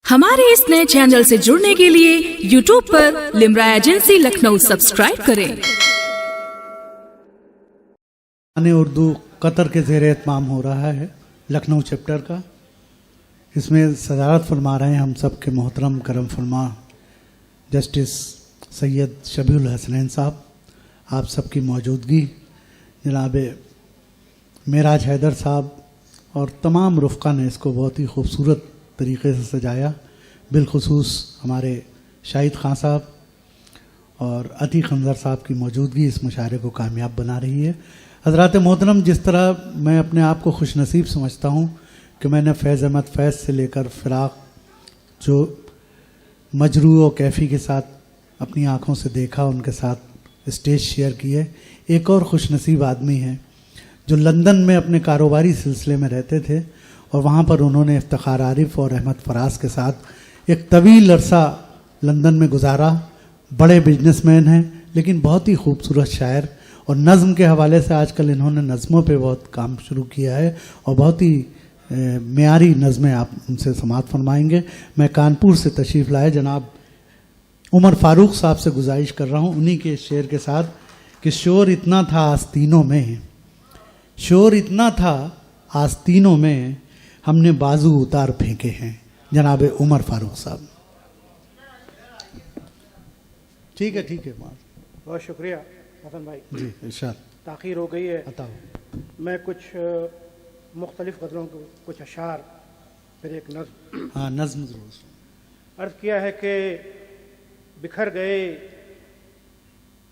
ہمارے اس نئے چینل سے جڑنے کے لیے یوٹیوب پر لمرا ایجنسی لکھنؤ سبسکرائب کریں۔ اردو قطر کے زیر اہتمام ہو رہا ہے لکھنؤ چیپٹر کا۔ اس میں صدارت فرما رہے ہیں ہم سب کے محترم کرم فرما جسٹس سید شبیہ الحسنین صاحب۔ آپ سب کی موجودگی، جناب معراج حیدر صاحب اور تمام رفقا نے اس کو بہت ہی خوبصورت طریقے سے سجایا، بالخصوص ہمارے شاہد خان صاحب اور عتیق انور صاحب کی موجودگی اس مشاعرے کو کامیاب بنا رہی ہے۔ حضرات محترم، جس طرح میں اپنے آپ کو خوش نصیب سمجھتا ہوں کہ میں نے فیض احمد فیض سے لے کر فراق جو مجروح و کیفی کے ساتھ اپنی آنکھوں سے دیکھا، ان کے ساتھ اسٹیج شیئر کی ہے، ایک اور خوش نصیب آدمی ہے جو لندن میں اپنے کاروباری سلسلے میں رہتے تھے اور وہاں پر انہوں نے افتخار عارف اور احمد فراز کے ساتھ ایک طویل عرصہ لندن میں گزارا۔ بڑے بزنس مین ہیں لیکن بہت ہی خوبصورت شاعر، اور نظم کے حوالے سے آج کل انہوں نے نظموں پہ بہت کام شروع کیا ہے اور بہت ہی معیاری نظمیں آپ ان سے سماعت فرمائیں گے۔ میں کانپور سے تشریف لائے جناب عمر فاروق صاحب سے گزارش کر رہا ہوں انہی کے شعر کے ساتھ کہ شور اتنا تھا آستینوں میں، شور اتنا تھا آستینوں میں، ہم نے بازو اتار پھینکے ہیں۔ جناب عمر فاروق صاحب۔ ٹھیک ہے بہت شکریہ حسن بھائی جی، ارشاد۔ تاخیر ہو گئی ہے، عطا ہو۔ میں کچھ مختلف غزلوں کو، کچھ اشعار، پھر ایک نظم۔ ہاں، نظم ضرور۔ عرض کیا ہے کہ بکھر گئے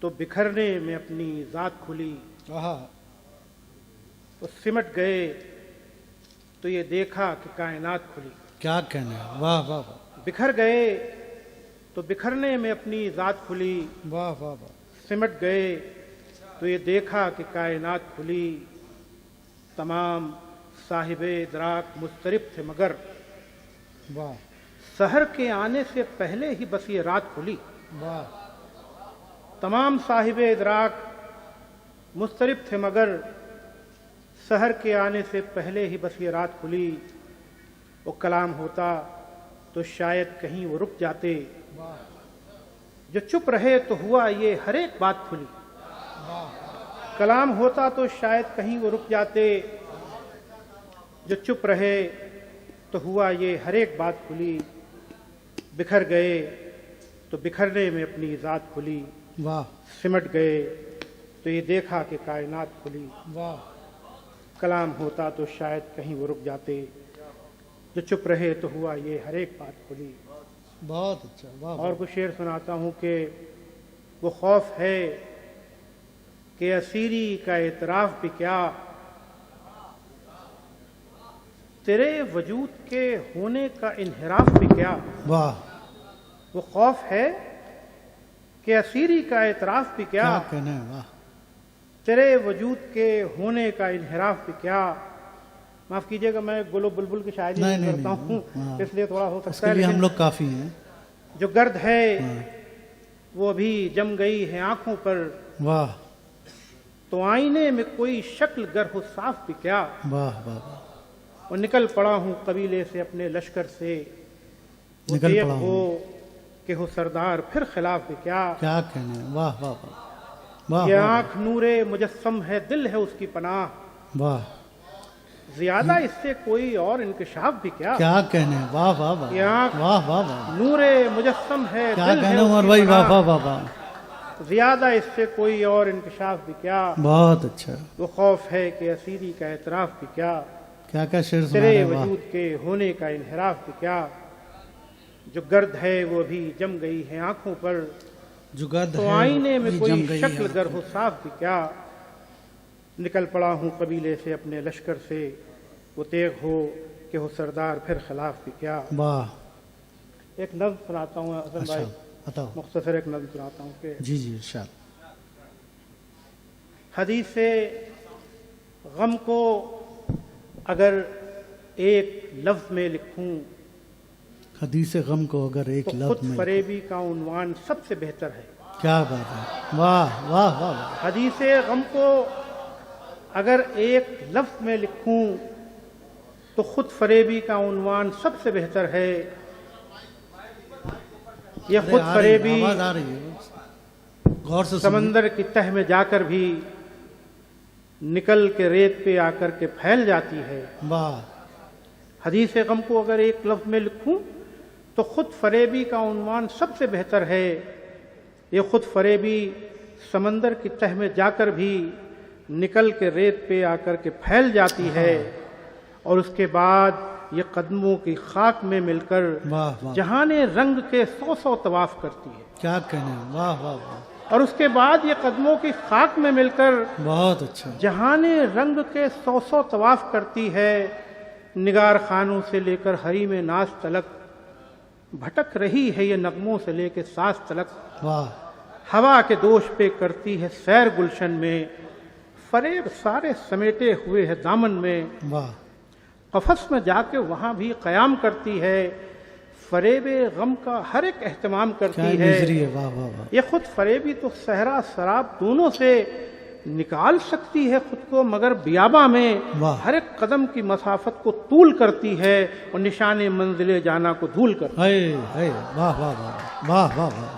تو بکھرنے میں اپنی ذات کھلی، وہ سمٹ گئے تو یہ دیکھا کہ کائنات کھلی۔ کیا کہنا ہے، واہ واہ واہ، بکھر گئے تو بکھرنے میں اپنی ذات کھلی، واہ واہ واہ، سمٹ گئے تو یہ دیکھا کہ کائنات کھلی۔ تمام صاحب ادراک مضطرب تھے مگر واہ سحر کے آنے سے پہلے ہی بس یہ رات کھلی۔ واہ، تمام صاحب ادراک مضطرب تھے مگر سحر کے آنے سے پہلے ہی بس یہ رات کھلی۔ وہ کلام ہوتا تو شاید کہیں وہ رک جاتے، جو چپ رہے تو ہوا یہ ہر ایک بات کھلی۔ کلام ہوتا تو شاید کہیں وہ رک جاتے، جو چپ رہے تو ہوا یہ ہر ایک بات کھلی۔ بکھر گئے تو بکھرنے میں اپنی ذات کھلی، واہ سمٹ گئے تو یہ دیکھا کہ کائنات کھلی۔ واہ، کلام ہوتا تو شاید کہیں وہ رک جاتے، جو چپ رہے تو ہوا یہ ہر ایک بات کھلی۔ بہت اچھا، واہ۔ اور کچھ شعر سناتا ہوں کہ وہ خوف ہے کہ اسیری کا اعتراف بھی کیا، تیرے وجود کے ہونے کا انحراف بھی کیا۔ واہ، وہ خوف ہے کہ اسیری کا اعتراف بھی کیا، کہنا ہے، واہ۔ تیرے وجود کے ہونے کا انحراف بھی کیا۔ معاف کیجیے گا، میں گل و بلبل کی شاعری کرتا ہوں، اس لیے تھوڑا ہو سکتا ہے، ہم لوگ کافی ہیں۔ جو گرد ہے وہ ابھی جم گئی ہے آنکھوں پر، واہ، تو آئینے میں کوئی شکل گر ہو صاف بھی کیا۔ واہ واہ، اور نکل پڑا ہوں قبیلے سے اپنے لشکر سے، وہ نکل تیغ پڑا ہو ہوں، کہ ہو سردار پھر خلاف بھی کیا۔ کیا کہنا ہے، واہ واہ واہ، واہ یہ واہ آنکھ نور مجسم ہے، دل ہے اس کی پناہ، واہ، زیادہ اس سے کوئی اور انکشاف بھی کیا۔ کیا کہنا ہے، واہ واہ واہ، یہ آنکھ واہ واہ واہ، نور مجسم ہے، کیا دل ہے کہنا اس عمر کی بھائی، واہ پناہ، واہ واہ واہ، زیادہ اس سے کوئی اور انکشاف بھی کیا۔ بہت اچھا۔ وہ خوف ہے کہ اسیری کا اعتراف بھی کیا، کیا کیا شعر سنا تیرے رہے ہیں، واہ۔ وجود کے ہونے کا انحراف بھی کیا۔ جو گرد ہے وہ بھی جم گئی ہے آنکھوں پر، جو گرد تو ہے آئینے میں جم کوئی گئی شکل ہے۔ گر ہو صاف بھی کیا۔ نکل پڑا ہوں قبیلے سے اپنے لشکر سے، وہ تیغ ہو کہ ہو سردار پھر خلاف بھی کیا۔ واہ، ایک نظم سناتا ہوں حسن اچھا، بھائی، بتاؤ۔ مختصر ایک نظم سناتا ہوں کہ جی جی، ارشاد۔ حدیث غم کو اگر ایک لفظ میں لکھوں حدیث غم کو اگر ایک تو لفظ خود میں، فریبی کا عنوان سب سے بہتر ہے۔ کیا بات ہے، واہ واہ واہ واہ، حدیث غم کو اگر ایک لفظ میں لکھوں تو خود فریبی کا عنوان سب سے بہتر ہے۔ یہ خود آ رہی ہے، فریبی آواز آ رہی ہے، غور سے سنیے۔ سمندر کی تہ میں جا کر بھی نکل کے ریت پہ آ کر کے پھیل جاتی ہے۔ واہ حدیث غم کو اگر ایک لفظ میں لکھوں تو خود فریبی کا عنوان سب سے بہتر ہے۔ یہ خود فریبی سمندر کی تہ میں جا کر بھی نکل کے ریت پہ آ کر کے پھیل جاتی ہے، اور اس کے بعد یہ قدموں کی خاک میں مل کر واہ واہ، جہان رنگ کے 100 طواف کرتی ہے، کیا کہنے، واہ واہ واہ، اور اس کے بعد یہ قدموں کی خاک میں مل کر بہت اچھا، جہان رنگ کے 100 طواف کرتی ہے۔ نگار خانوں سے لے کر حریم ناز تلک بھٹک رہی ہے یہ نغموں سے لے کے ساز تلک، واہ ہوا کے دوش پہ کرتی ہے سیر گلشن میں، فریب سارے سمیٹے ہوئے ہے دامن میں، واہ، قفس میں جا کے وہاں بھی قیام کرتی ہے، فریب غم کا ہر ایک اہتمام کیا کرتی ہے۔ نظری ہے، واہ واہ واہ، یہ خود فریبی تو صحرا سراب دونوں سے نکال سکتی ہے خود کو، مگر بیاباں میں واہ، ہر ایک قدم کی مسافت کو طول کرتی ہے اور نشان منزل جانا کو دھول کرتی ہے۔ ہائے ہائے، واہ واہ واہ واہ واہ واہ،